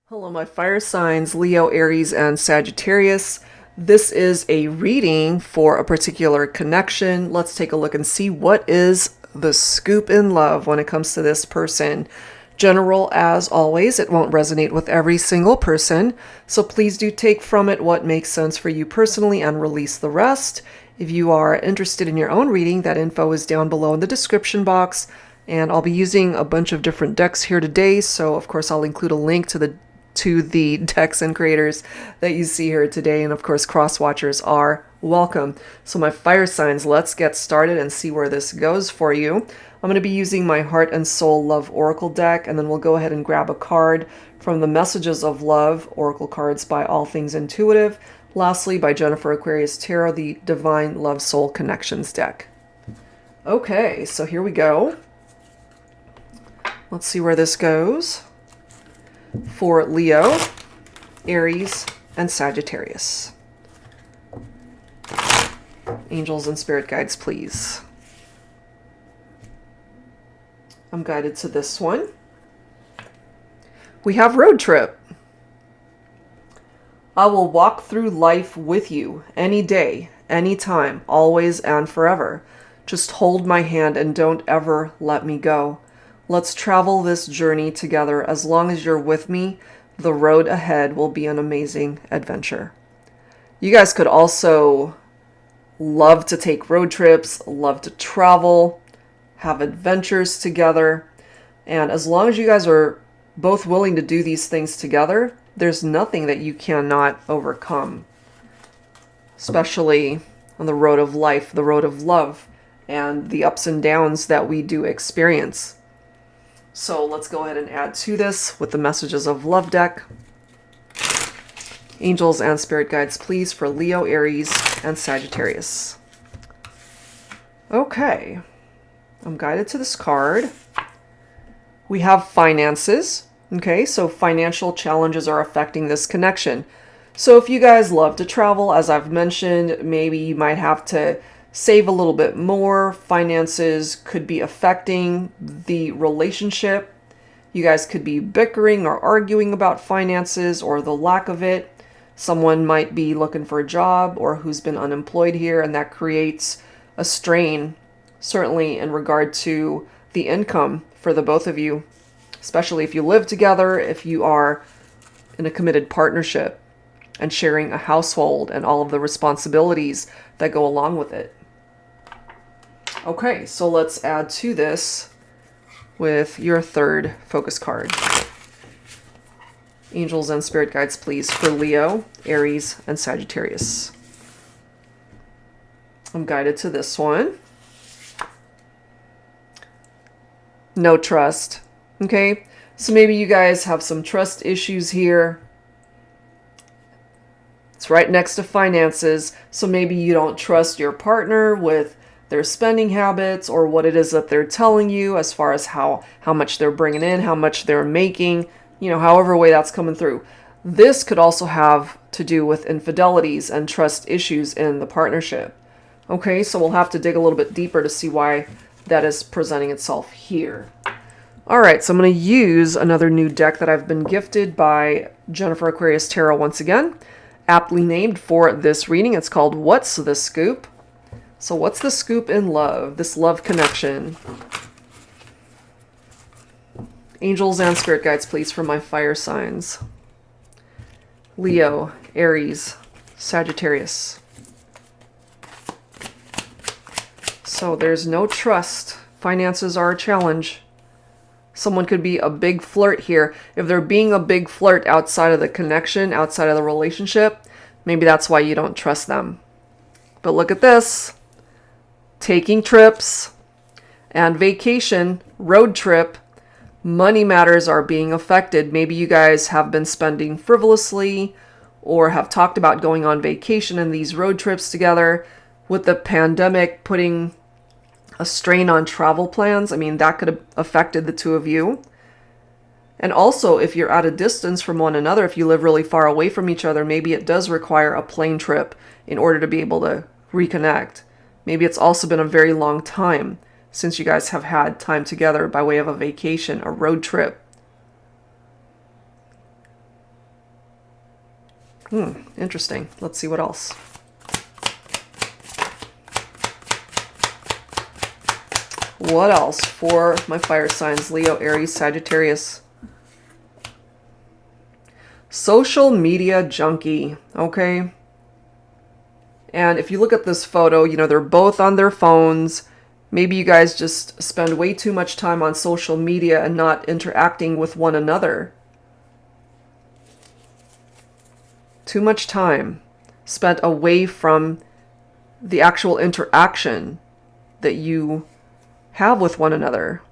Hello, my fire signs, Leo, Aries, and Sagittarius. This is a reading for a particular connection. Let's take a look and see what is the scoop in love when it comes to this person. General, as always, it won't resonate with every single person, so please do take from it what makes sense for you personally and release the rest. If you are interested in your own reading, that info is down below in the description box, and I'll be using a bunch of different decks here today, so of course I'll include a link to the decks and creators that you see here today, and of course cross watchers are welcome. So my fire signs, let's get started and see where this goes for you. I'm going to be using my Heart and Soul Love Oracle deck, and then we'll go ahead and grab a card from the Messages of Love Oracle cards by All Things Intuitive. Lastly, by Jennifer Aquarius Tarot, the Divine Love Soul Connections deck. Okay, so here we go. Let's see where this goes for Leo, Aries, and Sagittarius. Angels and spirit guides, please. I'm guided to this one. We have road trip. I will walk through life with you any day, any time, always and forever. Just hold my hand and don't ever let me go. Let's travel this journey together. As long as you're with me, the road ahead will be an amazing adventure. You guys could also love to take road trips, love to travel, have adventures together. And as long as you guys are both willing to do these things together, there's nothing that you cannot overcome. Especially on the road of life, the road of love, and the ups and downs that we do experience. So let's go ahead and add to this with the Messages of Love deck. Angels and spirit guides, please, for Leo, Aries, and Sagittarius. Okay. I'm guided to this card. We have finances. Okay, so financial challenges are affecting this connection. So if you guys love to travel, as I've mentioned, maybe you might have to save a little bit more. Finances could be affecting the relationship. You guys could be bickering or arguing about finances or the lack of it. Someone might be looking for a job or who's been unemployed here, and that creates a strain, certainly in regard to the income for the both of you, especially if you live together, if you are in a committed partnership and sharing a household and all of the responsibilities that go along with it. Okay, so let's add to this with your third focus card. Angels and spirit guides, please, for Leo, Aries, and Sagittarius. I'm guided to this one. No trust. Okay, so maybe you guys have some trust issues here. It's right next to finances, so maybe you don't trust your partner with their spending habits or what it is that they're telling you as far as how much they're bringing in, how much they're making, however way that's coming through. This could also have to do with infidelities and trust issues in the partnership. Okay, so we'll have to dig a little bit deeper to see why that is presenting itself here. All right, so I'm going to use another new deck that I've been gifted by Jennifer Aquarius Tarot once again, aptly named for this reading. It's called What's the Scoop? So what's the scoop in love, this love connection? Angels and spirit guides, please, for my fire signs. Leo, Aries, Sagittarius. So there's no trust. Finances are a challenge. Someone could be a big flirt here. If they're being a big flirt outside of the connection, outside of the relationship, maybe that's why you don't trust them. But look at this. Taking trips and vacation, road trip, money matters are being affected. Maybe you guys have been spending frivolously or have talked about going on vacation and these road trips together. With the pandemic putting a strain on travel plans, I mean, that could have affected the two of you. And also, if you're at a distance from one another, if you live really far away from each other, maybe it does require a plane trip in order to be able to reconnect. Maybe it's also been a very long time since you guys have had time together by way of a vacation, a road trip. Interesting. Let's see what else. What else for my fire signs? Leo, Aries, Sagittarius. Social media junkie. Okay. And if you look at this photo, you know, they're both on their phones. Maybe you guys just spend way too much time on social media and not interacting with one another. Too much time spent away from the actual interaction that you have with one another.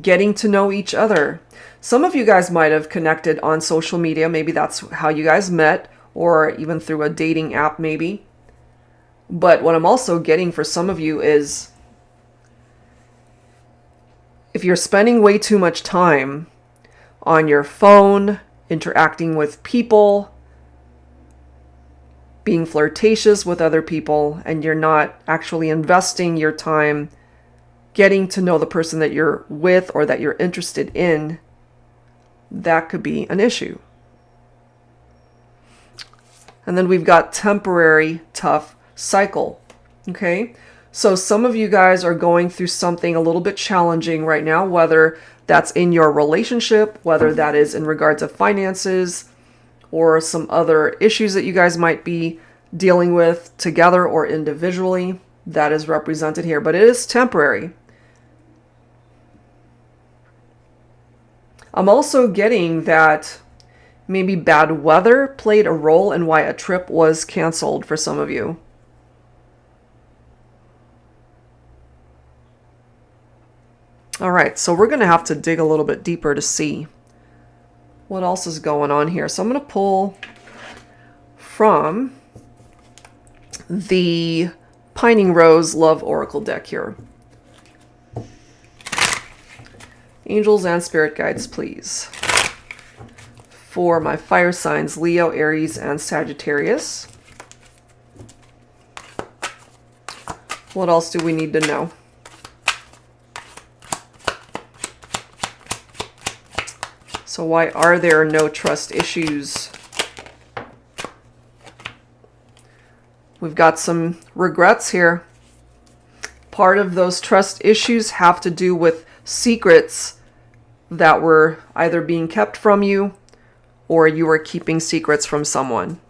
Getting to know each other. Some of you guys might have connected on social media. Maybe that's how you guys met, or even through a dating app maybe. But what I'm also getting for some of you is, if you're spending way too much time on your phone, interacting with people, being flirtatious with other people, and you're not actually investing your time getting to know the person that you're with or that you're interested in, that could be an issue. And then we've got temporary tough cycle. Okay, so some of you guys are going through something a little bit challenging right now, whether that's in your relationship, whether that is in regards to finances, or some other issues that you guys might be dealing with together or individually. That is represented here, but it is temporary. I'm also getting that maybe bad weather played a role in why a trip was canceled for some of you. All right, so we're going to have to dig a little bit deeper to see what else is going on here. So I'm going to pull from the Pining Rose Love Oracle deck here. Angels and spirit guides, please. For my fire signs, Leo, Aries, and Sagittarius. What else do we need to know? So why are there no trust issues? We've got some regrets here. Part of those trust issues have to do with secrets that were either being kept from you or you were keeping secrets from someone.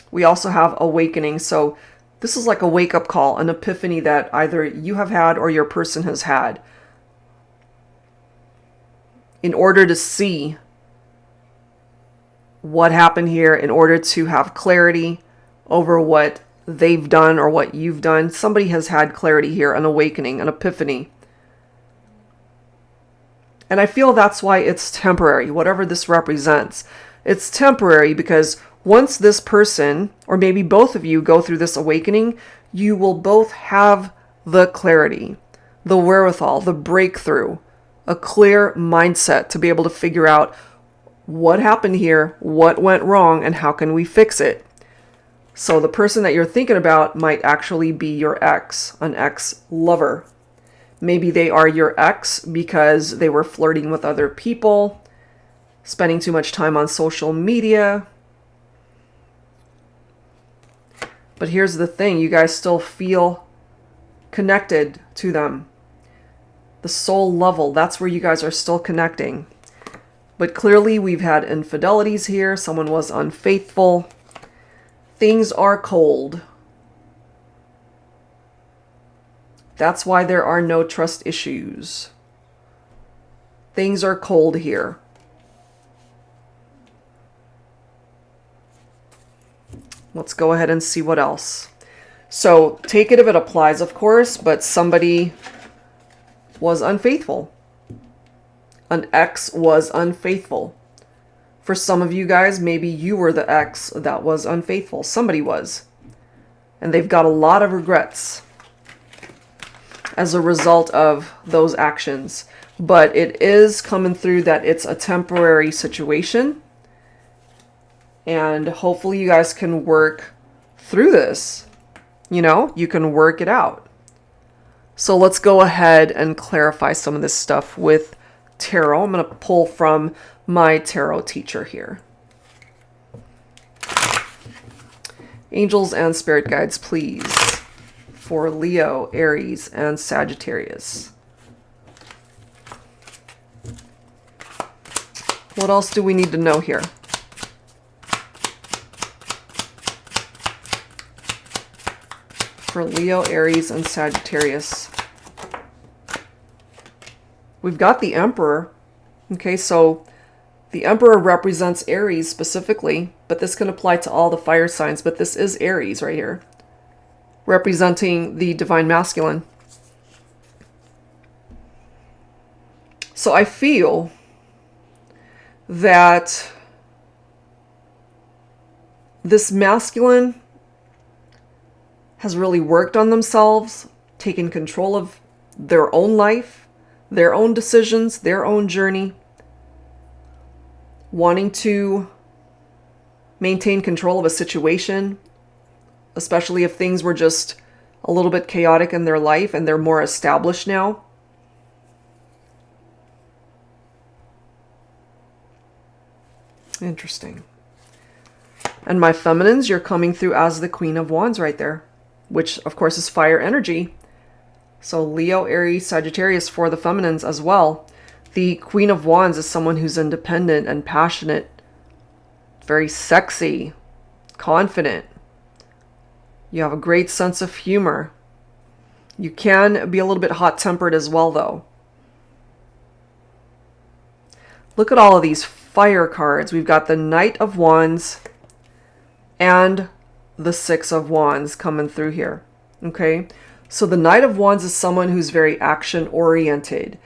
We also have awakening. So this is like a wake-up call, an epiphany that either you have had or your person has had. In order to see what happened here, in order to have clarity over what they've done or what you've done, somebody has had clarity here, an awakening, an epiphany. And I feel that's why it's temporary, whatever this represents. It's temporary because once this person, or maybe both of you, go through this awakening, you will both have the clarity, the wherewithal, the breakthrough, a clear mindset to be able to figure out what happened here, what went wrong, and how can we fix it. So the person that you're thinking about might actually be your ex, an ex-lover. Maybe they are your ex because they were flirting with other people, spending too much time on social media. But here's the thing, you guys still feel connected to them. The soul level, that's where you guys are still connecting. But clearly we've had infidelities here. Someone was unfaithful. Things are cold. That's why there are no trust issues. Things are cold here. Let's go ahead and see what else. So take it if it applies, of course, but somebody was unfaithful. An ex was unfaithful. For some of you guys, maybe you were the ex that was unfaithful. Somebody was. And they've got a lot of regrets as a result of those actions. But it is coming through that it's a temporary situation. And hopefully you guys can work through this. You know, you can work it out. So let's go ahead and clarify some of this stuff with tarot. I'm going to pull from my tarot teacher here. Angels and spirit guides, please, for Leo, Aries, and Sagittarius. What else do we need to know here? For Leo, Aries, and Sagittarius. We've got the Emperor. Okay, so the Emperor represents Aries specifically, but this can apply to all the fire signs, but this is Aries right here, representing the divine masculine. So I feel that this masculine has really worked on themselves, taken control of their own life, their own decisions, their own journey, wanting to maintain control of a situation, especially if things were just a little bit chaotic in their life and they're more established now. Interesting. And my feminines, you're coming through as the Queen of Wands right there, which of course is fire energy. So Leo, Aries, Sagittarius for the feminines as well. The Queen of Wands is someone who's independent and passionate, very sexy, confident. You have a great sense of humor. You can be a little bit hot-tempered as well, though. Look at all of these fire cards. We've got the Knight of Wands and the Six of Wands coming through here. Okay, so the Knight of Wands is someone who's very action-oriented,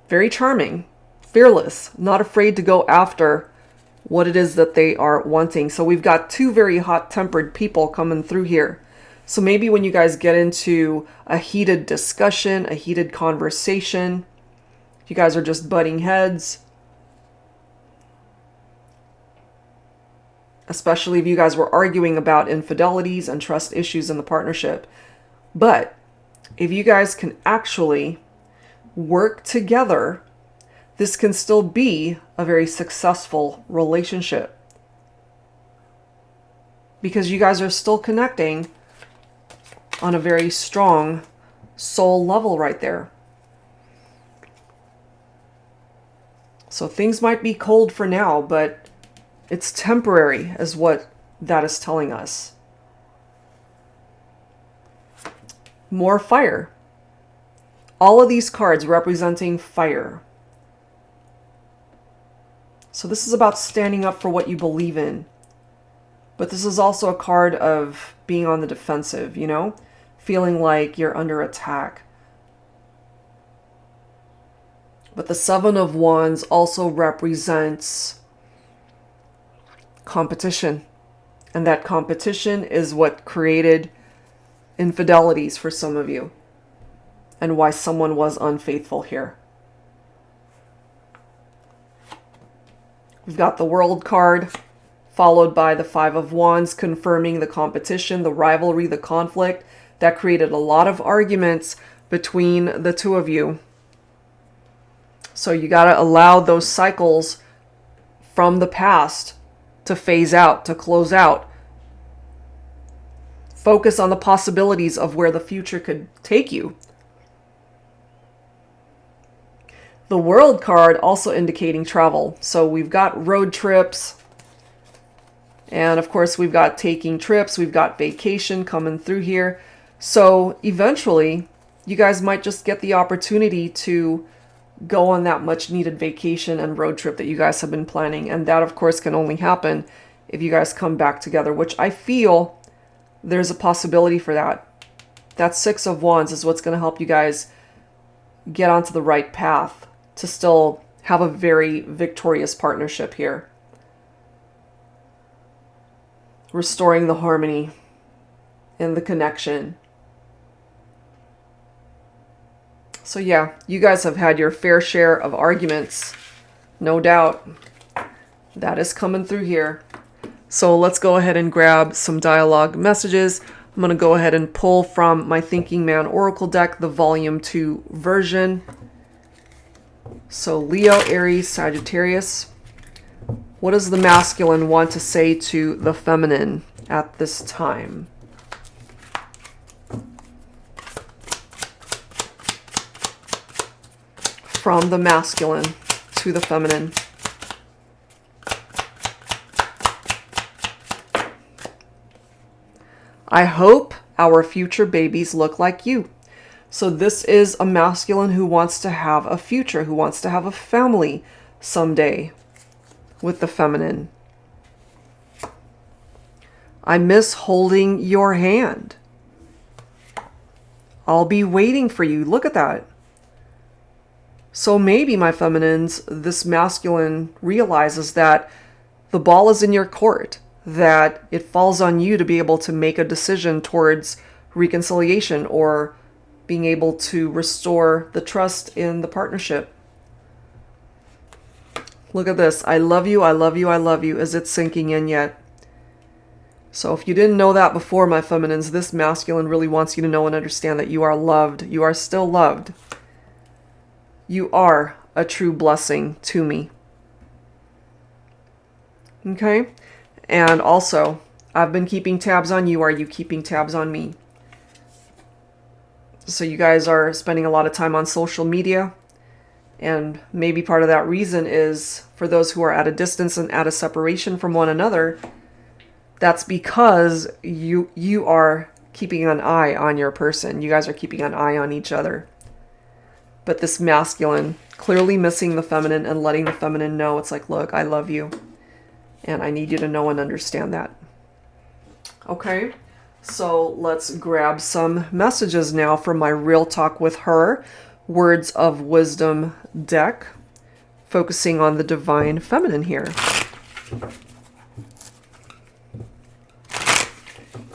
very charming, fearless, not afraid to go after what it is that they are wanting. So we've got two very hot-tempered people coming through here. So maybe when you guys get into a heated discussion, a heated conversation, you guys are just butting heads, especially if you guys were arguing about infidelities and trust issues in the partnership. But if you guys can actually work together, this can still be a very successful relationship, because you guys are still connecting on a very strong soul level right there. So things might be cold for now, but it's temporary, is what that is telling us. More fire. All of these cards representing fire. So this is about standing up for what you believe in. But this is also a card of being on the defensive, you know? Feeling like you're under attack. But the Seven of Wands also represents competition. And that competition is what created infidelities for some of you, and why someone was unfaithful here. We've got the World card, followed by the Five of Wands, confirming the competition, the rivalry, the conflict that created a lot of arguments between the two of you. So you got to allow those cycles from the past to phase out, to close out. Focus on the possibilities of where the future could take you. The World card also indicating travel. So we've got road trips. And of course we've got taking trips. We've got vacation coming through here. So eventually you guys might just get the opportunity to go on that much needed vacation and road trip that you guys have been planning. And that of course can only happen if you guys come back together, which I feel there's a possibility for that. That Six of Wands is what's going to help you guys get onto the right path to still have a very victorious partnership here. Restoring the harmony and the connection. So yeah, you guys have had your fair share of arguments, no doubt. That is coming through here. So let's go ahead and grab some dialogue messages. I'm going to go ahead and pull from my Thinking Man Oracle deck, the Volume 2 version. So Leo, Aries, Sagittarius. What does the masculine want to say to the feminine at this time? From the masculine to the feminine. I hope our future babies look like you. So this is a masculine who wants to have a future, who wants to have a family someday with the feminine. I miss holding your hand. I'll be waiting for you. Look at that. So maybe, my feminines, this masculine realizes that the ball is in your court, that it falls on you to be able to make a decision towards reconciliation or being able to restore the trust in the partnership. Look at this. I love you, I love you, I love you. Is it sinking in yet? So if you didn't know that before, my feminines, this masculine really wants you to know and understand that you are loved. You are still loved. You are a true blessing to me. Okay? And also, I've been keeping tabs on you. Are you keeping tabs on me? So you guys are spending a lot of time on social media. And maybe part of that reason is for those who are at a distance and at a separation from one another, that's because you are keeping an eye on your person. You guys are keeping an eye on each other. But this masculine clearly missing the feminine and letting the feminine know, it's like, look, I love you. And I need you to know and understand that. Okay, so let's grab some messages now from my Real Talk with Her Words of Wisdom deck, focusing on the divine feminine here.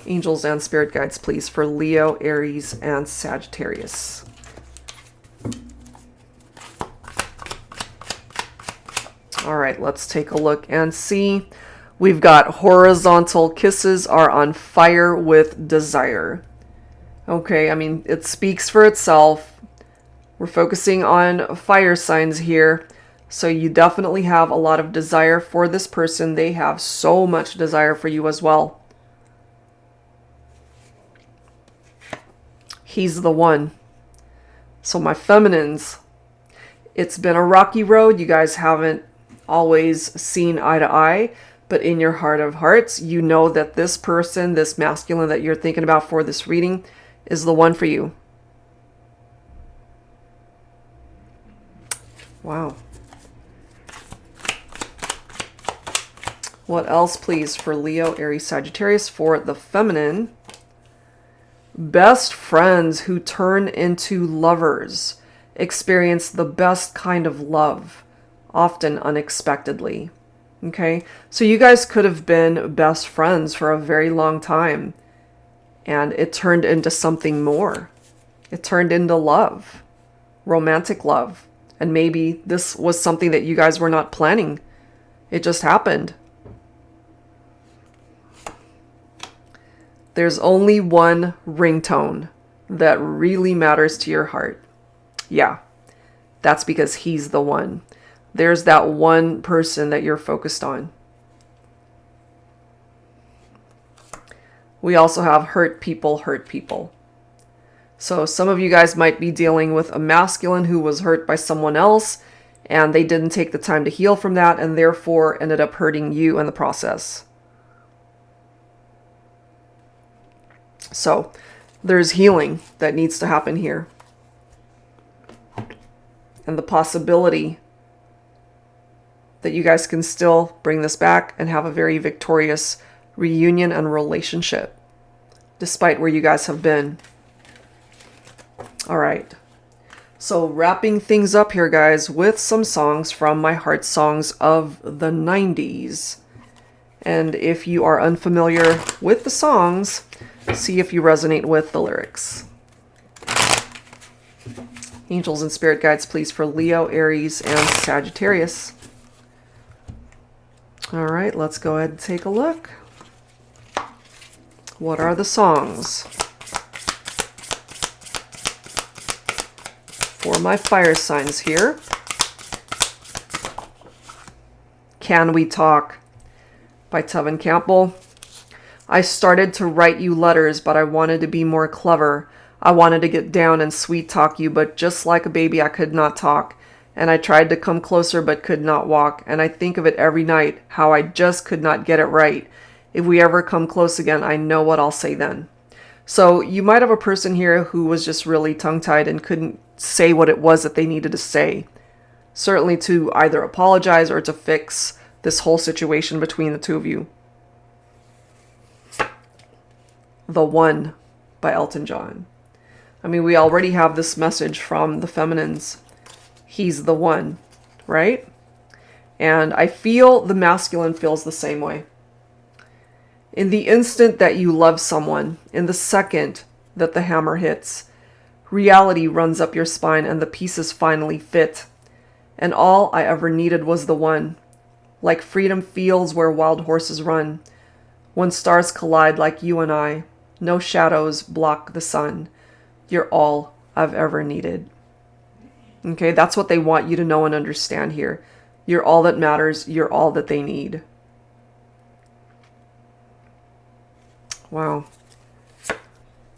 Angels and spirit guides, please, for Leo, Aries, and Sagittarius. All right, let's take a look and see. We've got horizontal kisses are on fire with desire. Okay, I mean, it speaks for itself. We're focusing on fire signs here. So you definitely have a lot of desire for this person. They have so much desire for you as well. He's the one. So my feminines, it's been a rocky road. You guys haven't always seen eye to eye, but in your heart of hearts, you know that this person, this masculine that you're thinking about for this reading, is the one for you. Wow. What else, please, for Leo, Aries, Sagittarius for the feminine? Best friends who turn into lovers experience the best kind of love, often unexpectedly. Okay, so you guys could have been best friends for a very long time, and it turned into something more. It turned into love, romantic love, and maybe this was something that you guys were not planning. It just happened. There's only one ringtone that really matters to your heart. Yeah, that's because he's the one. There's that one person that you're focused on. We also have hurt people hurt people. So some of you guys might be dealing with a masculine who was hurt by someone else, and they didn't take the time to heal from that, and therefore ended up hurting you in the process. So there's healing that needs to happen here. And the possibility that you guys can still bring this back and have a very victorious reunion and relationship, despite where you guys have been. All right. So wrapping things up here, guys, with some songs from my heart songs of the 90s. And if you are unfamiliar with the songs, see if you resonate with the lyrics. Angels and spirit guides, please, for Leo, Aries, and Sagittarius. All right, let's go ahead and take a look. What are the songs for my fire signs here? Can We Talk by Tevin Campbell. I started to write you letters, but I wanted to be more clever. I wanted to get down and sweet talk you, but just like a baby, I could not talk. And I tried to come closer, but could not walk. And I think of it every night, how I just could not get it right. If we ever come close again, I know what I'll say then. So you might have a person here who was just really tongue-tied and couldn't say what it was that they needed to say. Certainly to either apologize or to fix this whole situation between the two of you. The One by Elton John. I mean, we already have this message from the feminines. He's the one, right? And I feel the masculine feels the same way. In the instant that you love someone, in the second that the hammer hits, reality runs up your spine and the pieces finally fit. And all I ever needed was the one. Like freedom fields where wild horses run. When stars collide like you and I, no shadows block the sun. You're all I've ever needed. Okay, that's what they want you to know and understand here. You're all that matters. You're all that they need. Wow.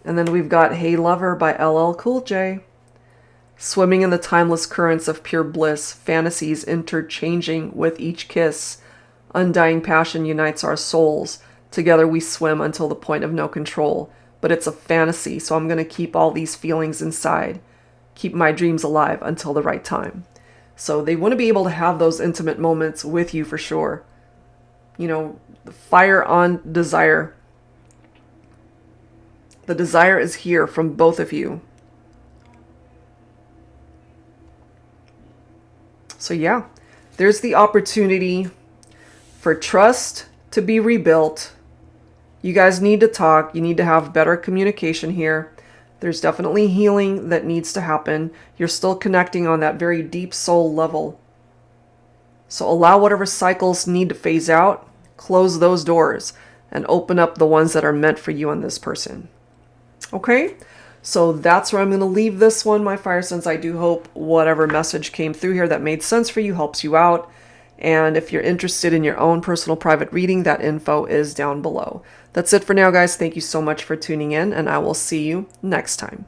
And then we've got Hey Lover by LL Cool J. Swimming in the timeless currents of pure bliss, fantasies interchanging with each kiss. Undying passion unites our souls. Together we swim until the point of no control. But it's a fantasy, so I'm going to keep all these feelings inside. Keep my dreams alive until the right time. So they want to be able to have those intimate moments with you for sure. You know, fire on desire. The desire is here from both of you. So yeah, there's the opportunity for trust to be rebuilt. You guys need to talk. You need to have better communication here. There's definitely healing that needs to happen. You're still connecting on that very deep soul level. So allow whatever cycles need to phase out, close those doors, and open up the ones that are meant for you and this person. Okay? So that's where I'm going to leave this one, my fire signs. I do hope whatever message came through here that made sense for you helps you out. And if you're interested in your own personal private reading, that info is down below. That's it for now, guys. Thank you so much for tuning in, and I will see you next time.